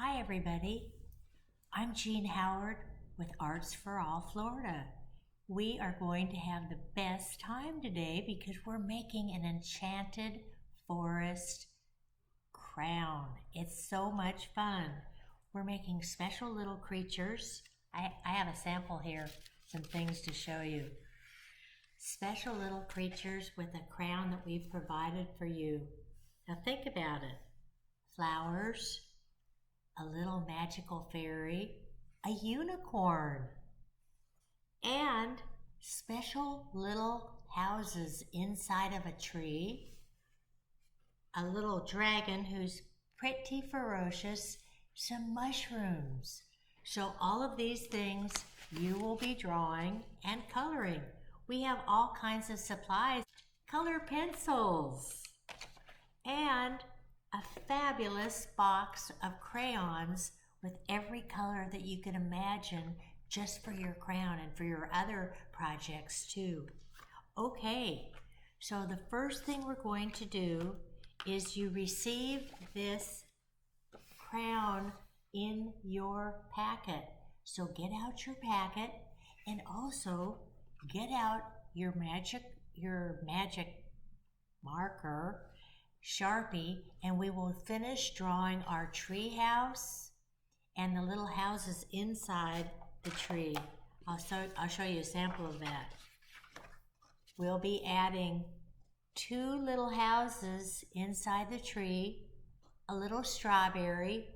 Hi everybody, I'm Jean Howard with Arts for All Florida. We are going to have the best time today because we're making an enchanted forest crown. It's so much fun. We're making special little creatures. I have a sample here, some things to show you. Special little creatures with a crown that we've provided for you. Now think about it. Flowers, a little magical fairy, a unicorn, and special little houses inside of a tree, a little dragon who's pretty ferocious, some mushrooms. So all of these things you will be drawing and coloring. We have all kinds of supplies, color pencils, and a fabulous box of crayons with every color that you can imagine just for your crown and for your other projects too. Okay, so the first thing we're going to do is you receive this crown in your packet. So get out your packet and also get out your magic marker, Sharpie, and we will finish drawing our tree house and the little houses inside the tree. I'll show you a sample of that. We'll be adding 2 little houses inside the tree, a little strawberry,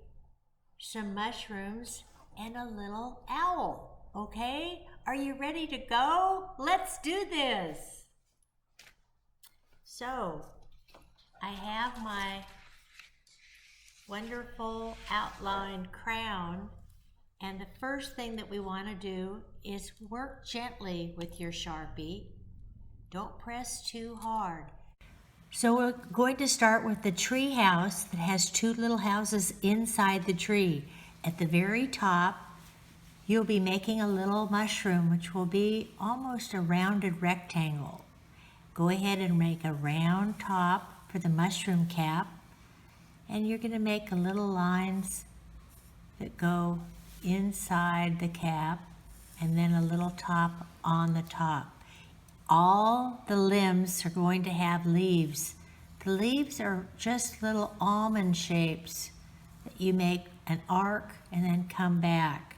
some mushrooms, and a little owl. Okay? Are you ready to go? Let's do this. So, I have my wonderful outlined crown, and the first thing that we want to do is work gently with your Sharpie. Don't press too hard. So we're going to start with the tree house that has 2 little houses inside the tree. At the very top, you'll be making a little mushroom, which will be almost a rounded rectangle. Go ahead and make a round top for the mushroom cap, and you're going to make little lines that go inside the cap and then a little top on the top. All the limbs are going to have leaves. The leaves are just little almond shapes that you make an arc and then come back,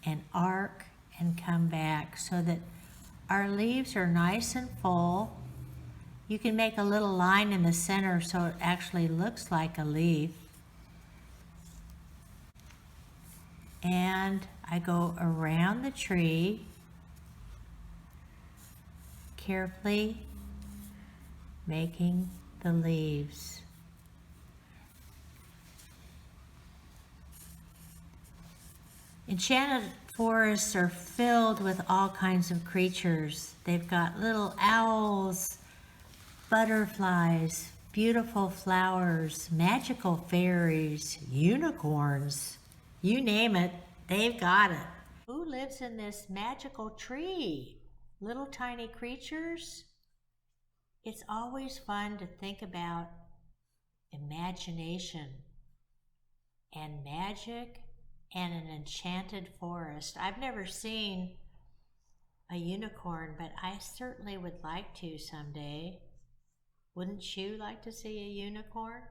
an arc and come back, so that our leaves are nice and full. You can make a little line in the center so it actually looks like a leaf. And I go around the tree, carefully making the leaves. Enchanted forests are filled with all kinds of creatures. They've got little owls, butterflies, beautiful flowers, magical fairies, unicorns. You name it, they've got it. Who lives in this magical tree? Little tiny creatures? It's always fun to think about imagination and magic and an enchanted forest. I've never seen a unicorn, but I certainly would like to someday. Wouldn't you like to see a unicorn?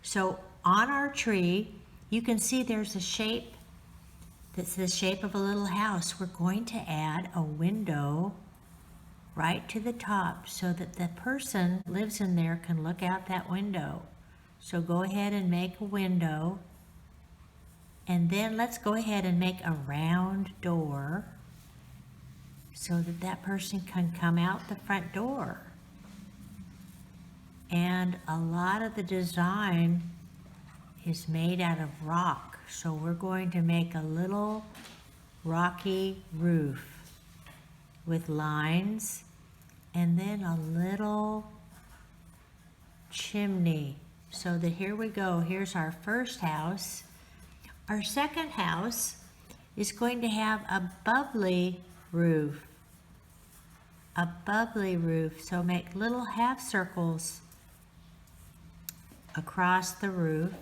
So on our tree, you can see there's a shape that's the shape of a little house. We're going to add a window right to the top so that the person who lives in there can look out that window. So go ahead and make a window, and then let's go ahead and make a round door so that that person can come out the front door. And a lot of the design is made out of rock. So we're going to make a little rocky roof with lines and then a little chimney. So that here we go. Here's our first house. Our second house is going to have a bubbly roof. A bubbly roof. So make little half circles across the roof.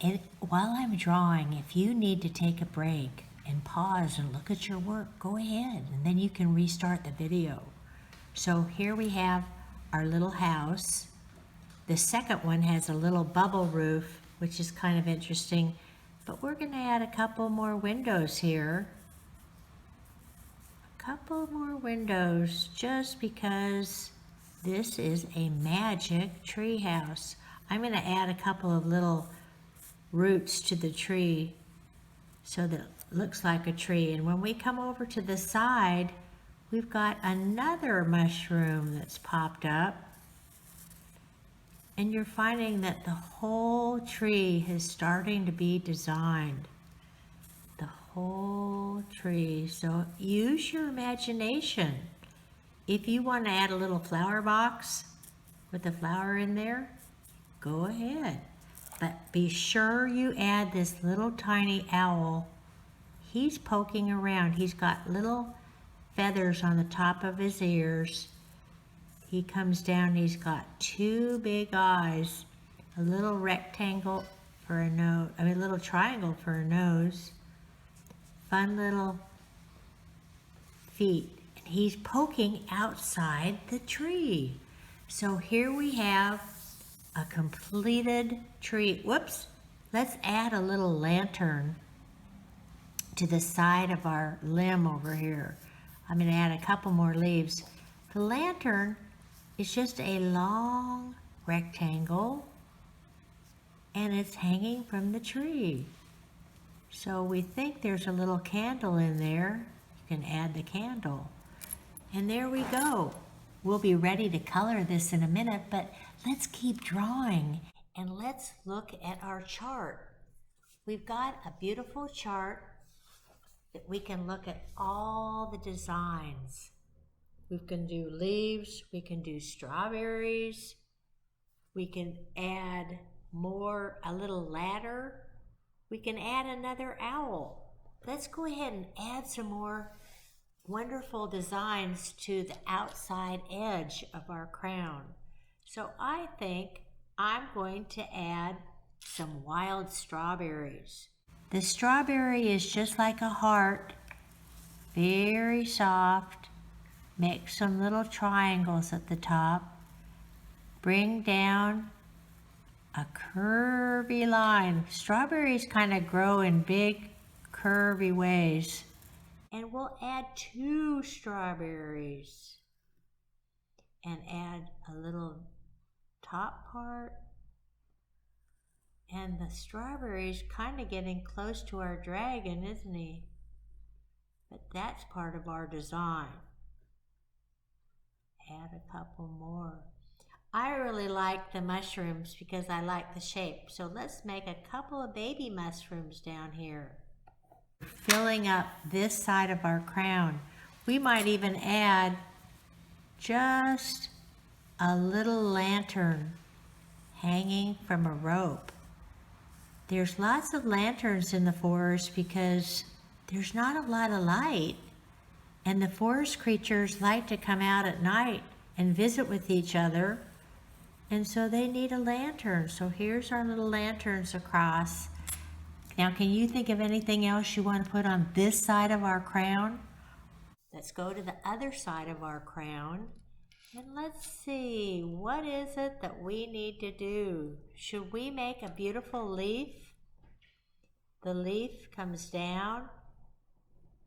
And while I'm drawing, if you need to take a break and pause and look at your work, go ahead, and then you can restart the video. So here we have our little house. The second one has a little bubble roof, which is kind of interesting, but we're going to add a couple more windows here. A couple more windows, just because this is a magic tree house. I'm going to add a couple of little roots to the tree so that it looks like a tree. And when we come over to the side, we've got another mushroom that's popped up. And you're finding that the whole tree is starting to be designed. The whole tree. So use your imagination. If you want to add a little flower box with a flower in there, go ahead. But be sure you add this little tiny owl. He's poking around. He's got little feathers on the top of his ears. He comes down, he's got two big eyes, a little rectangle for a nose, a little triangle for a nose, fun little feet. And he's poking outside the tree. So here we have a completed tree. Whoops, let's add a little lantern to the side of our limb over here. I'm going to add a couple more leaves. The lantern is just a long rectangle, and it's hanging from the tree. So we think there's a little candle in there. You can add the candle. And there we go. We'll be ready to color this in a minute, but let's keep drawing and let's look at our chart. We've got a beautiful chart that we can look at all the designs. We can do leaves, we can do strawberries, we can add more, a little ladder, we can add another owl. Let's go ahead and add some more wonderful designs to the outside edge of our crown. So I think I'm going to add some wild strawberries. The strawberry is just like a heart, very soft. Make some little triangles at the top. Bring down a curvy line. Strawberries kind of grow in big, curvy ways. And we'll add 2 strawberries. And add a little top part. And the strawberry's kind of getting close to our dragon, isn't he? But that's part of our design. Add a couple more. I really like the mushrooms because I like the shape. So let's make a couple of baby mushrooms down here. Filling up this side of our crown. We might even add just a little lantern hanging from a rope. There's lots of lanterns in the forest because there's not a lot of light. And the forest creatures like to come out at night and visit with each other. And so they need a lantern. So here's our little lanterns across. Now, can you think of anything else you want to put on this side of our crown? Let's go to the other side of our crown. And let's see, what is it that we need to do? Should we make a beautiful leaf? The leaf comes down.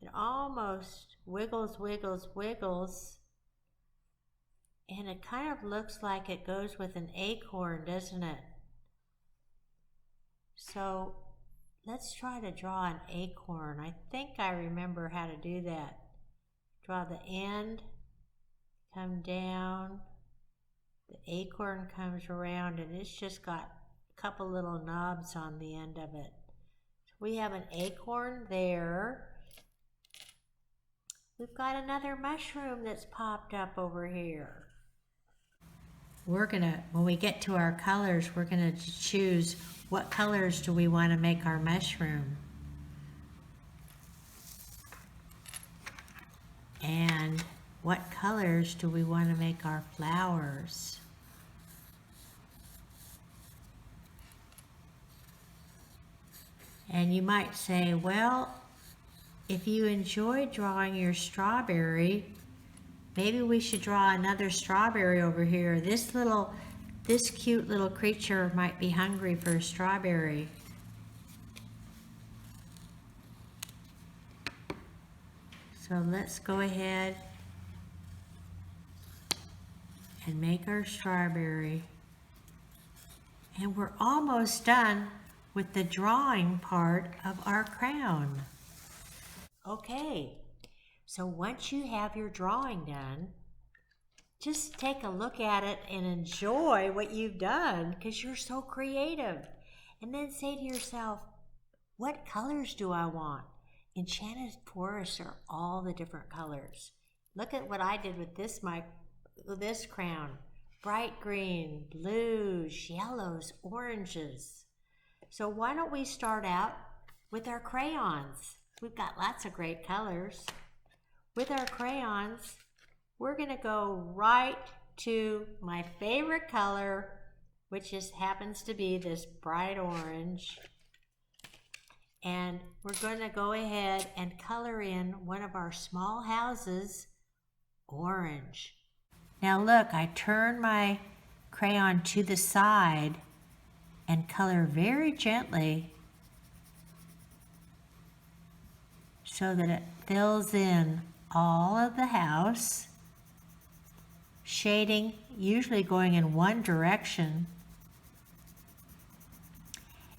It almost wiggles, wiggles, wiggles. And it kind of looks like it goes with an acorn, doesn't it? So let's try to draw an acorn. I think I remember how to do that. Draw the end, come down. The acorn comes around and it's just got a couple little knobs on the end of it. So we have an acorn there. We've got another mushroom that's popped up over here. When we get to our colors, we're gonna choose what colors do we want to make our mushroom. And what colors do we want to make our flowers? And you might say, well, if you enjoy drawing your strawberry, maybe we should draw another strawberry over here. This cute little creature might be hungry for a strawberry. So let's go ahead and make our strawberry. And we're almost done with the drawing part of our crown. Okay, so once you have your drawing done, just take a look at it and enjoy what you've done because you're so creative. And then say to yourself, what colors do I want? Enchanted forests are all the different colors. Look at what I did with this crown. Bright green, blues, yellows, oranges. So why don't we start out with our crayons? We've got lots of great colors. With our crayons, we're going to go right to my favorite color, which happens to be this bright orange. And we're going to go ahead and color in one of our small houses orange. Now look, I turn my crayon to the side and color very gently so that it fills in all of the house, shading usually going in one direction.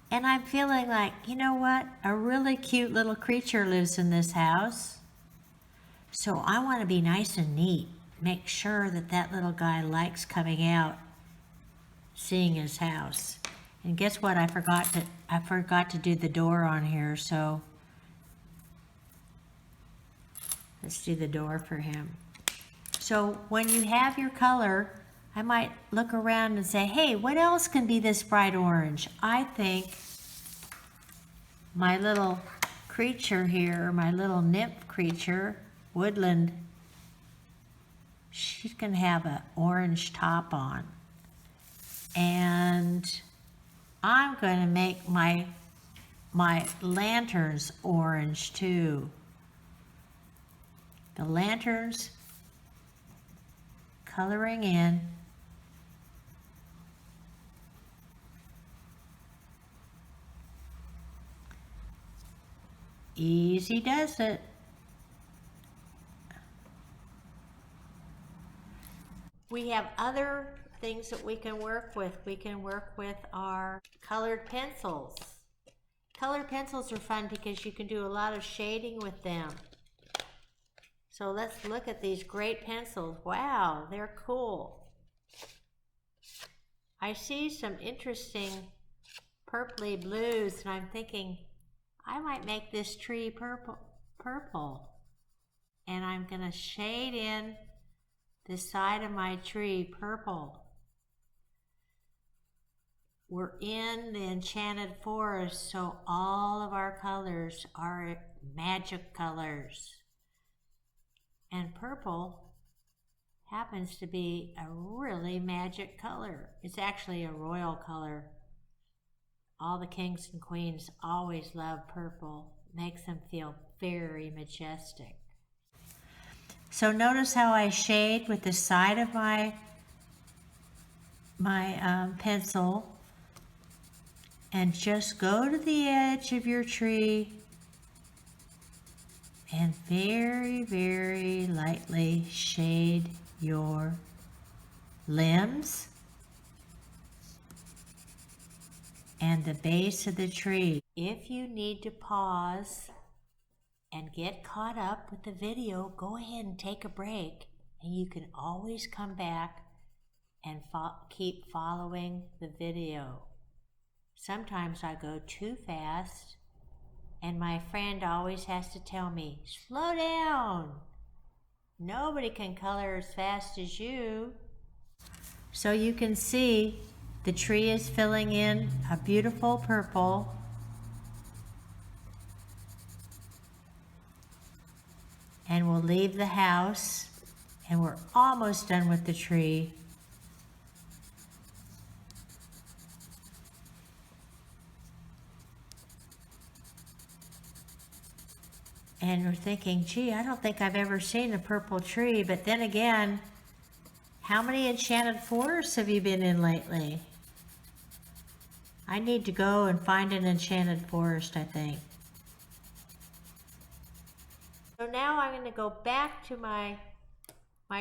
And I'm feeling like, you know what? A really cute little creature lives in this house. So I want to be nice and neat. Make sure that that little guy likes coming out, seeing his house. And guess what? I forgot to do the door on here, so let's do the door for him. So when you have your color, I might look around and say, hey, what else can be this bright orange? I think my little creature here, my little nymph creature, woodland, she's gonna have an orange top on. And I'm gonna make my lanterns orange too. The lanterns coloring in. Easy does it. We have other things that we can work with. We can work with our colored pencils. Colored pencils are fun because you can do a lot of shading with them. So let's look at these great pencils. Wow, they're cool. I see some interesting purpley blues, and I'm thinking I might make this tree purple. And I'm gonna shade in the side of my tree purple. We're in the enchanted forest, so all of our colors are magic colors. And purple happens to be a really magic color. It's actually a royal color. All the kings and queens always love purple. Makes them feel very majestic. So notice how I shade with the side of my pencil, and just go to the edge of your tree and very, very lightly shade your limbs and the base of the tree. If you need to pause and get caught up with the video, go ahead and take a break, and you can always come back and keep following the video. Sometimes I go too fast, and my friend always has to tell me, slow down. Nobody can color as fast as you. So you can see the tree is filling in a beautiful purple. And we'll leave the house, and we're almost done with the tree. And we're thinking, gee, I don't think I've ever seen a purple tree. But then again, how many enchanted forests have you been in lately? I need to go and find an enchanted forest, I think. So now I'm going to go back to my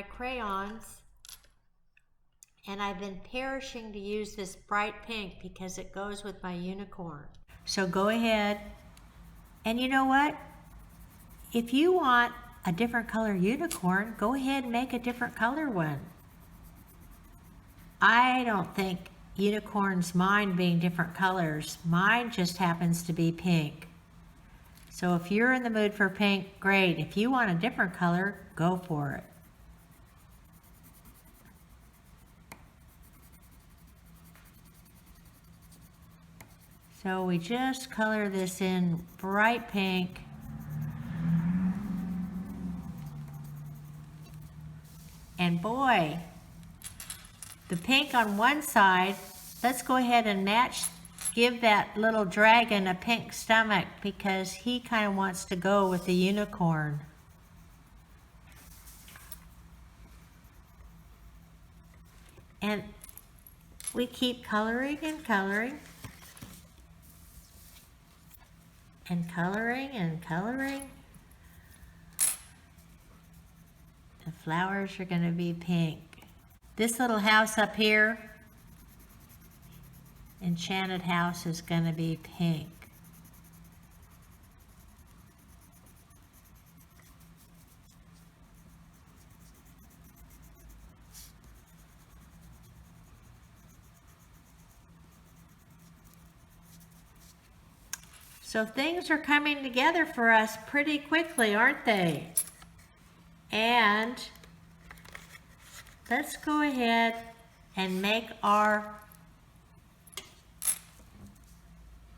crayons. And I've been perishing to use this bright pink because it goes with my unicorn. So go ahead. And you know what? If you want a different color unicorn, go ahead and make a different color one. I don't think unicorns mind being different colors. Mine just happens to be pink. So if you're in the mood for pink, great. If you want a different color, go for it. So we just color this in bright pink. And boy, the pink on one side, let's go ahead and match, give that little dragon a pink stomach because he kind of wants to go with the unicorn. And we keep coloring and coloring. And coloring and coloring. The flowers are going to be pink. This little house up here, enchanted house, is going to be pink. So things are coming together for us pretty quickly, aren't they? And let's go ahead and make our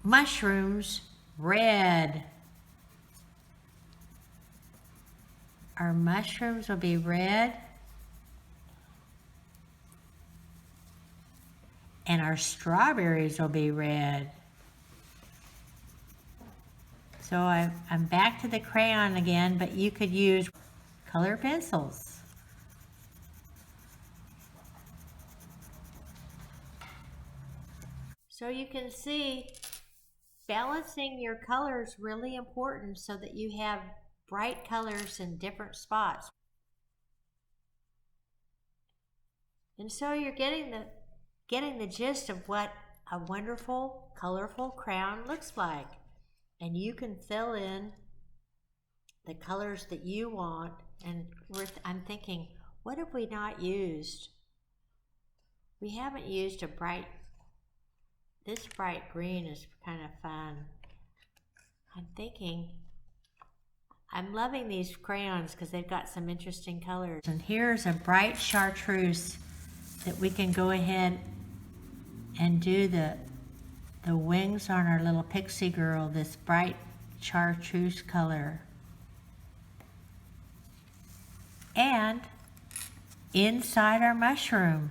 mushrooms red. Our mushrooms will be red. And our strawberries will be red. So I'm back to the crayon again, but you could use color pencils. So you can see balancing your colors really important so that you have bright colors in different spots. And so you're getting the gist of what a wonderful, colorful crayon looks like. And you can fill in the colors that you want. And I'm thinking, what have we not used? We haven't used this bright green is kind of fun. I'm thinking, I'm loving these crayons because they've got some interesting colors. And here's a bright chartreuse that we can go ahead and do the wings on our little pixie girl, this bright chartreuse color. And inside our mushroom.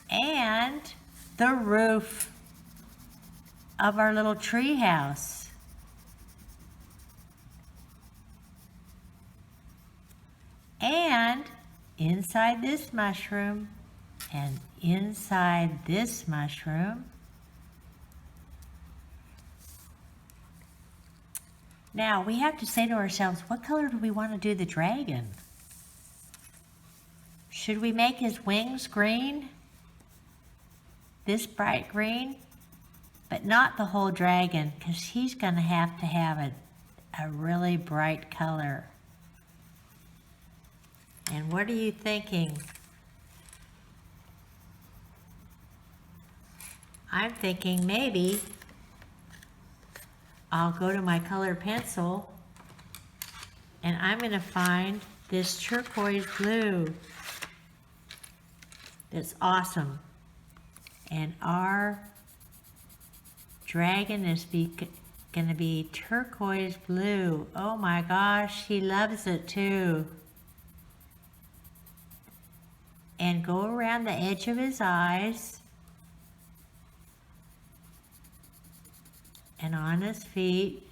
And the roof of our little tree house. And inside this mushroom, and inside this mushroom. Now we have to say to ourselves, what color do we want to do the dragon? Should we make his wings green? This bright green? But not the whole dragon, because he's going to have a really bright color. And what are you thinking? I'm thinking maybe I'll go to my colored pencil and I'm going to find this turquoise blue that's awesome. And our dragon is going to be turquoise blue. Oh my gosh, he loves it too. And go around the edge of his eyes. and on his feet.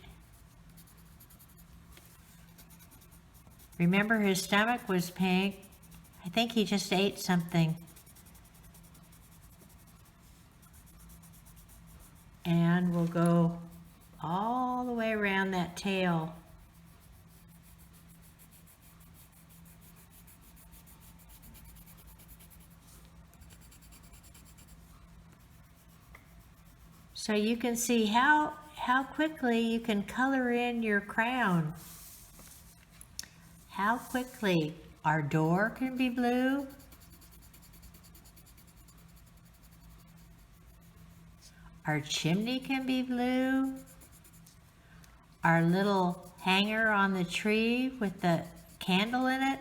Remember, his stomach was pink. I think he just ate something. And we'll go all the way around that tail. So you can see how quickly you can color in your crown. How quickly. Our door can be blue. Our chimney can be blue. Our little hanger on the tree with the candle in it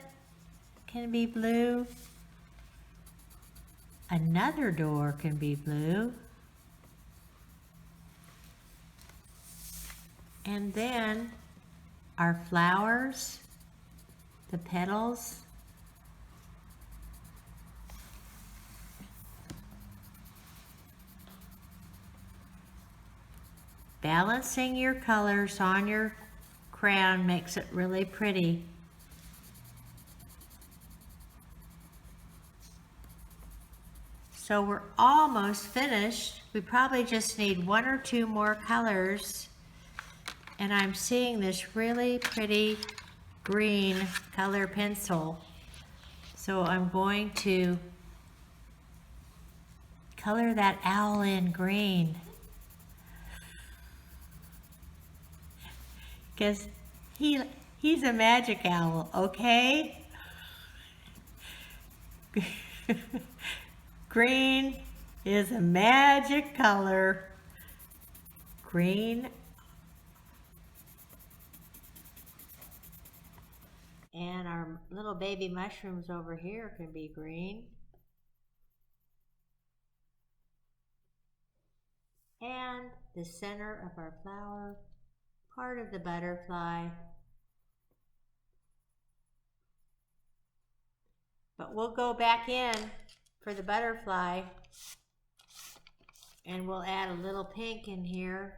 can be blue. Another door can be blue. And then our flowers, the petals, balancing your colors on your crown makes it really pretty. So we're almost finished. We probably just need 1 or 2 more colors. And I'm seeing this really pretty green color pencil. So I'm going to color that owl in green. Because he's a magic owl, okay? Green is a magic color. Green. And our little baby mushrooms over here can be green. And the center of our flower, part of the butterfly. But we'll go back in for the butterfly and we'll add a little pink in here,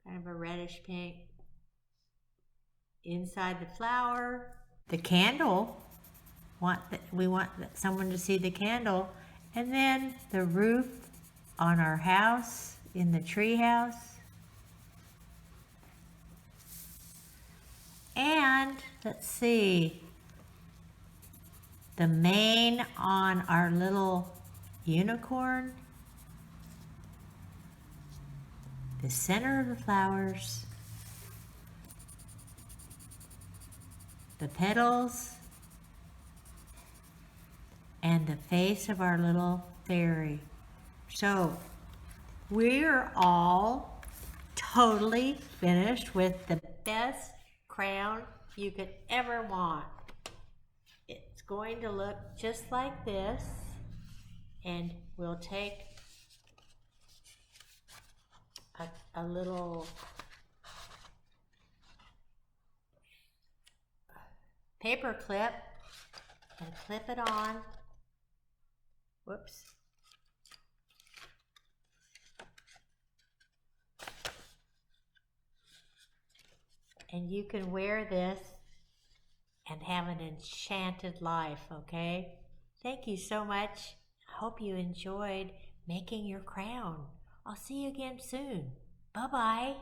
kind of a reddish pink. Inside the flower, the candle, we want someone to see the candle, and then the roof on our house, in the tree house. And let's see, the mane on our little unicorn, the center of the flowers, the petals, and the face of our little fairy. So we're all totally finished with the best crown you could ever want. It's going to look just like this, and we'll take a little paper clip and clip it on. Whoops. And you can wear this and have an enchanted life, okay? Thank you so much. I hope you enjoyed making your crown. I'll see you again soon. Bye-bye.